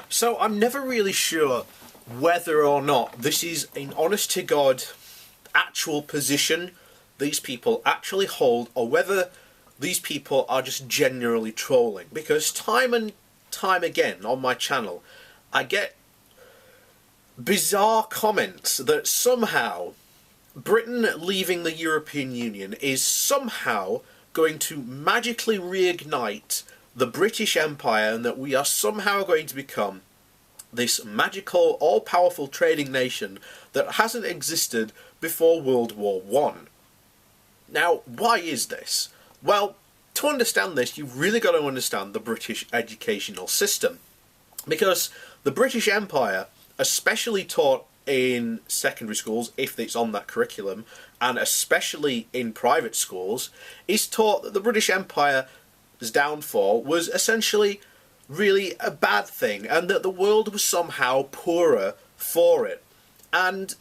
So I'm never really sure whether or not this is an honest-to-God actual position these people actually hold, or whether these people are just generally trolling. Because time and time again on my channel, I get bizarre comments that somehow Britain leaving the European Union is somehow going to magically reignite the British Empire, and that we are somehow going to become this magical, all-powerful trading nation that hasn't existed before World War One. Now, why is this? Well, to understand this, you've really got to understand the British educational system. Because the British Empire, especially taught in secondary schools, if it's on that curriculum, and especially in private schools, is taught that the British Empire's downfall was essentially really a bad thing, and that the world was somehow poorer for it. And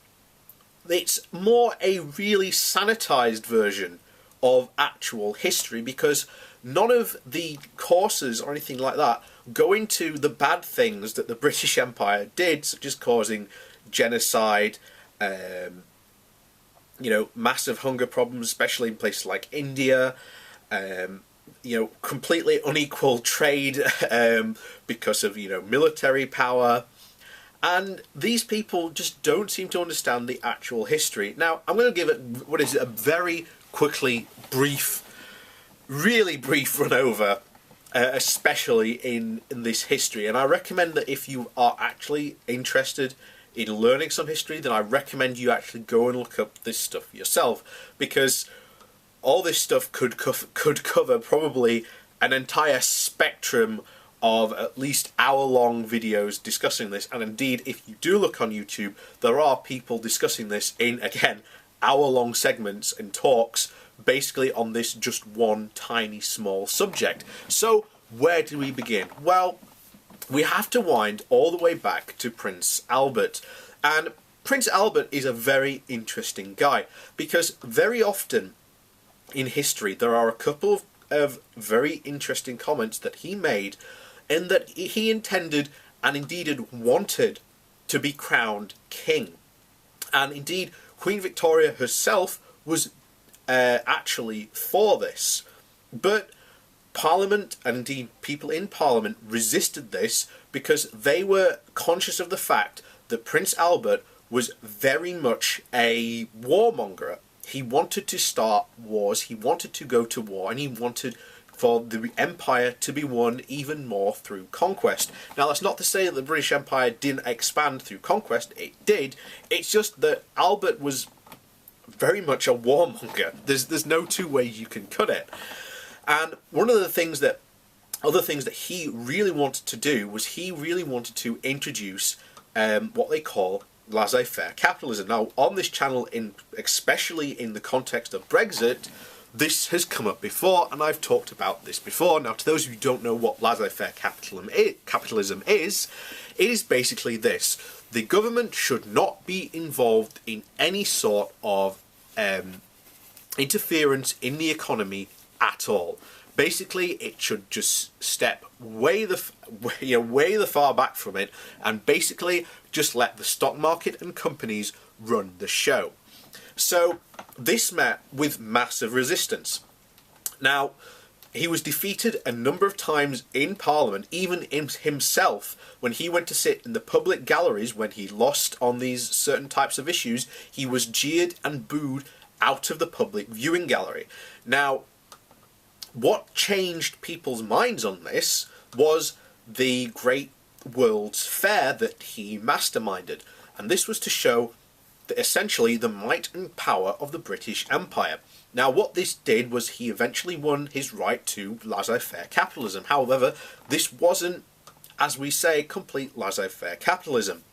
it's more a really sanitized version of actual history, because none of the courses or anything like that go into the bad things that the British Empire did, such as causing genocide, massive hunger problems, especially in places like India, completely unequal trade because of, military power. And these people just don't seem to understand the actual history. Now, I'm going to give it what is a very quickly really brief run over, especially in this history. And I recommend that if you are actually interested in learning some history, then I recommend you actually go and look up this stuff yourself, because all this stuff could cover probably an entire spectrum of at least hour-long videos discussing this. And indeed, if you do look on YouTube, there are people discussing this in, again, hour-long segments and talks, basically on this just one tiny small subject. So, where do we begin? Well, we have to wind all the way back to Prince Albert. And Prince Albert is a very interesting guy, because very often in history there are a couple of very interesting comments that he made, in that he intended and indeed had wanted to be crowned king. And indeed Queen Victoria herself was actually for this. But Parliament, and indeed people in Parliament, resisted this because they were conscious of the fact that Prince Albert was very much a warmonger. He wanted to start wars, he wanted to go to war, and he wanted for the empire to be won even more through conquest. Now, that's not to say that the British Empire didn't expand through conquest. It did. It's just that Albert was very much a warmonger. There's no two ways you can cut it. And one of the other things that he really wanted to do was he really wanted to introduce what they call laissez-faire capitalism. Now, on this channel, especially in the context of Brexit, this has come up before, and I've talked about this before. Now, to those of you who don't know what laissez-faire capitalism is, it is basically this. The government should not be involved in any sort of interference in the economy at all. Basically, it should just step way the far back from it, and basically just let the stock market and companies run the show. So this met with massive resistance. Now, he was defeated a number of times in Parliament, even in himself, when he went to sit in the public galleries when he lost on these certain types of issues. He was jeered and booed out of the public viewing gallery. Now, what changed people's minds on this was the Great World's Fair that he masterminded. And this was to show essentially the might and power of the British Empire. Now, what this did was he eventually won his right to laissez-faire capitalism. However, this wasn't, as we say, complete laissez-faire capitalism.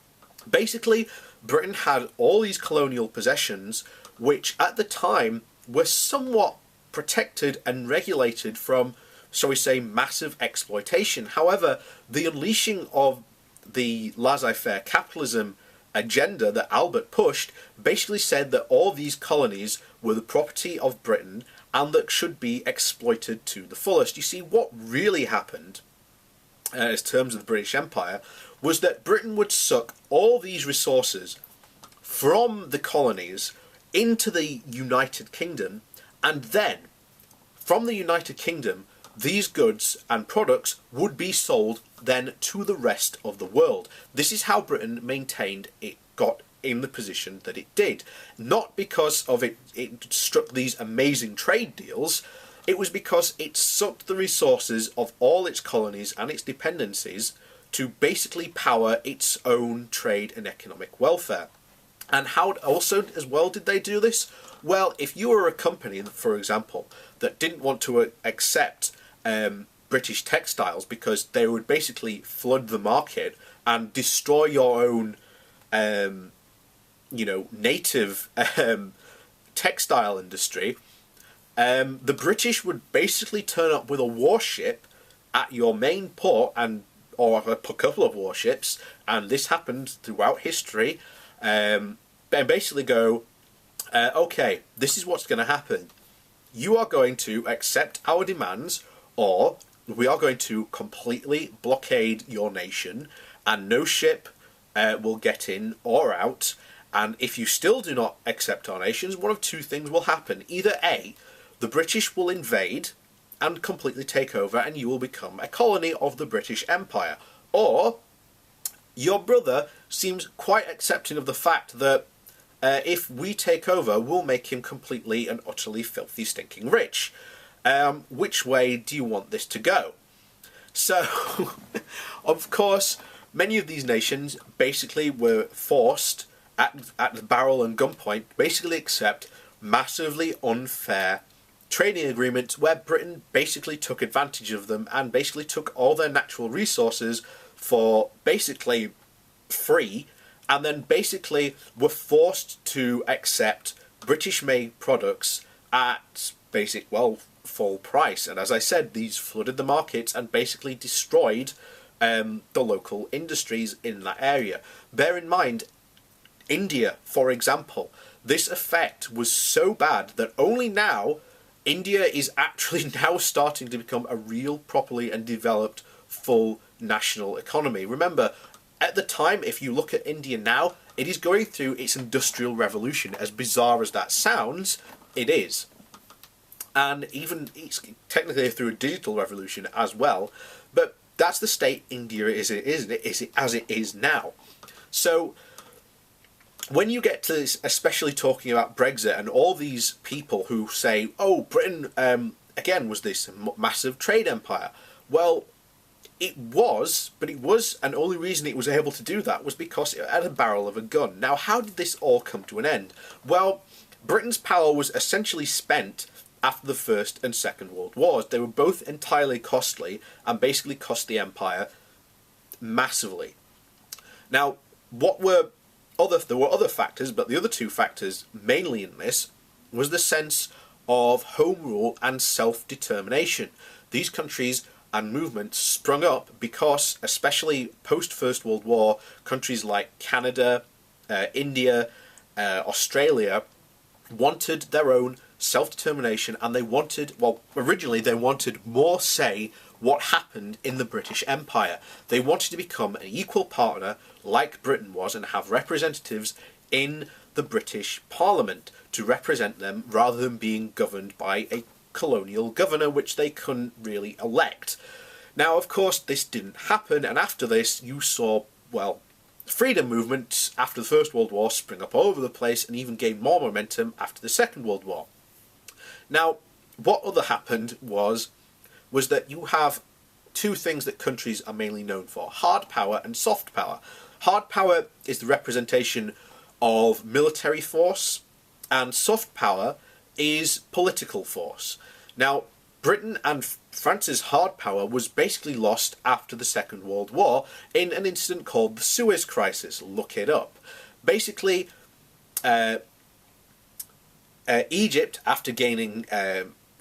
Basically, Britain had all these colonial possessions which at the time were somewhat protected and regulated from, shall we say, massive exploitation. However, the unleashing of the laissez-faire capitalism agenda that Albert pushed basically said that all these colonies were the property of Britain and that should be exploited to the fullest. You see, what really happened as terms of the British Empire, was that Britain would suck all these resources from the colonies into the United Kingdom, and then from the United Kingdom these goods and products would be sold then to the rest of the world. This is how Britain maintained it got in the position that it did. Not because of it struck these amazing trade deals, it was because it sucked the resources of all its colonies and its dependencies to basically power its own trade and economic welfare. And how also as well did they do this? Well, if you were a company, for example, that didn't want to accept British textiles because they would basically flood the market and destroy your own native textile industry, the British would basically turn up with a warship at your main port, or a couple of warships, and this happened throughout history, and basically go, okay, this is what's going to happen. You are going to accept our demands, or we are going to completely blockade your nation, and no ship will get in or out. And if you still do not accept our nations, one of two things will happen. Either A, the British will invade and completely take over, and you will become a colony of the British Empire. Or your brother seems quite accepting of the fact that if we take over, we'll make him completely and utterly filthy, stinking rich. Which way do you want this to go? So, of course, many of these nations basically were forced at the barrel and gunpoint basically accept massively unfair trading agreements where Britain basically took advantage of them and basically took all their natural resources for basically free, and then basically were forced to accept British-made products at full price. And as I said, these flooded the markets and basically destroyed the local industries in that area. Bear in mind, India, for example, this effect was so bad that only now India is actually now starting to become a real, properly and developed full national economy. Remember, at the time, if you look at India now, it is going through its industrial revolution. As bizarre as that sounds, it is. And even it's technically through a digital revolution as well. But that's the state India is as it is now. So when you get to this, especially talking about Brexit and all these people who say, oh, Britain, again, was this massive trade empire. Well, it was, but it was, and the only reason it was able to do that was because it had a barrel of a gun. Now, how did this all come to an end? Well, Britain's power was essentially spent after the First and Second World Wars. They were both entirely costly and basically cost the empire massively. Now, there were other factors, but the other two factors mainly in this was the sense of home rule and self-determination. These countries and movements sprung up because, especially post-First World War, countries like Canada, India, Australia wanted their own self-determination, and originally they wanted more say what happened in the British Empire. They wanted to become an equal partner like Britain was and have representatives in the British Parliament to represent them rather than being governed by a colonial governor which they couldn't really elect. Now, of course, this didn't happen, and after this you saw, freedom movements after the First World War spring up all over the place and even gain more momentum after the Second World War. Now, what other happened was that you have two things that countries are mainly known for: hard power and soft power. Hard power is the representation of military force, and soft power is political force. Now, Britain and France's hard power was basically lost after the Second World War in an incident called the Suez Crisis. Look it up. Basically, Egypt, after gaining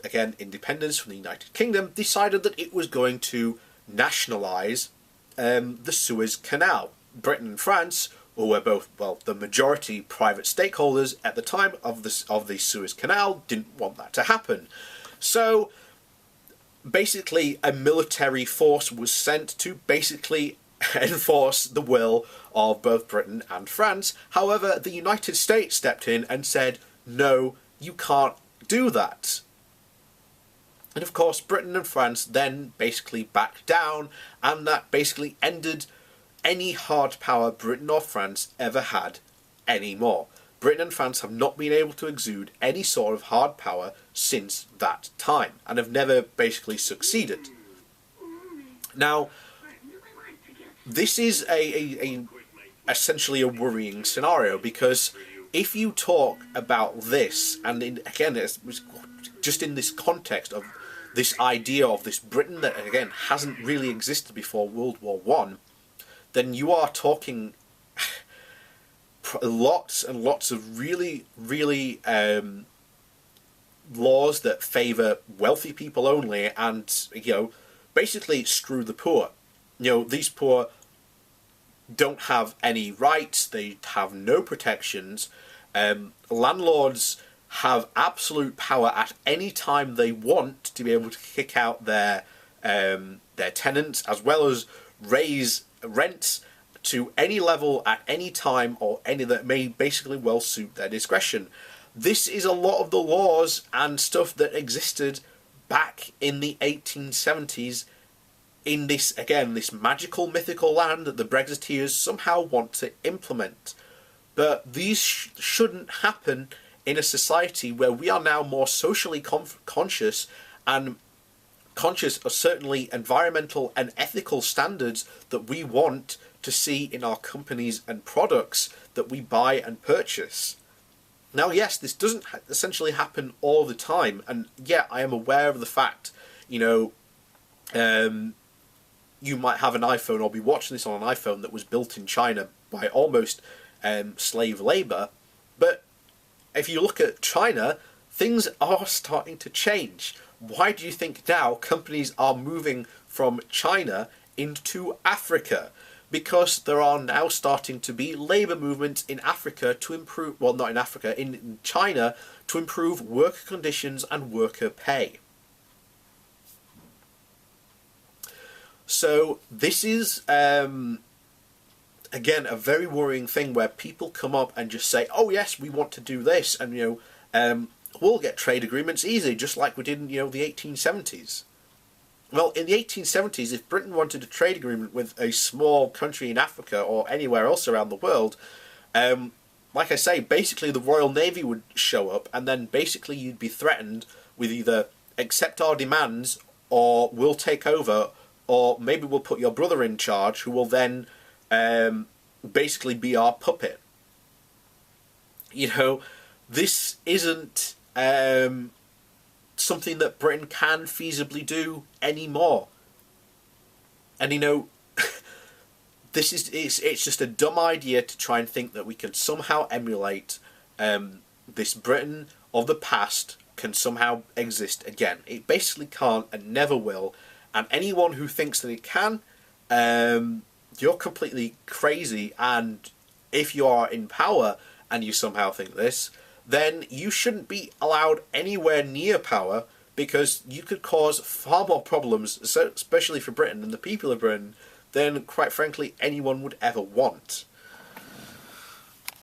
again independence from the United Kingdom, decided that it was going to nationalise the Suez Canal. Britain and France, who were both the majority private stakeholders at the time of the Suez Canal, didn't want that to happen. So basically a military force was sent to basically enforce the will of both Britain and France. However, the United States stepped in and said, no, you can't do that. And of course, Britain and France then basically backed down, and that basically ended any hard power Britain or France ever had anymore. Britain and France have not been able to exude any sort of hard power since that time, and have never basically succeeded. Now, this is essentially a worrying scenario, because if you talk about this, and again, it's just in this context of this idea of this Britain that, again, hasn't really existed before World War One, then you are talking lots and lots of really, really laws that favour wealthy people only, and, you know, basically screw the poor. You know, these poor don't have any rights, they have no protections. Landlords have absolute power at any time they want to be able to kick out their tenants, as well as raise rents to any level at any time, or any that may basically well suit their discretion. This is a lot of the laws and stuff that existed back in the 1870s in this, again, this magical, mythical land that the Brexiteers somehow want to implement. But these shouldn't happen in a society where we are now more socially conscious, and conscious of certainly environmental and ethical standards that we want to see in our companies and products that we buy and purchase. Now, yes, this doesn't essentially happen all the time, and yeah, I am aware of the fact, you know, you might have an iPhone or be watching this on an iPhone that was built in China by almost slave labour, but if you look at China, things are starting to change. Why do you think now companies are moving from China into Africa? Because there are now starting to be labour movements in Africa to improve, well, not in Africa, in China, to improve worker conditions and worker pay. So this is, again, a very worrying thing where people come up and just say, oh yes, we want to do this, and, you know, we'll get trade agreements easy, just like we did in, you know, the 1870s. Well, in the 1870s, if Britain wanted a trade agreement with a small country in Africa or anywhere else around the world, like I say, basically the Royal Navy would show up, and then basically you'd be threatened with either accept our demands, or we'll take over, or maybe we'll put your brother in charge, who will then basically be our puppet. You know, this isn't something that Britain can feasibly do anymore. And, you know, it's just a dumb idea to try and think that we can somehow emulate this Britain of the past can somehow exist again. It basically can't and never will. And anyone who thinks that it can, you're completely crazy. And if you are in power and you somehow think this, then you shouldn't be allowed anywhere near power, because you could cause far more problems, especially for Britain and the people of Britain, than, quite frankly, anyone would ever want.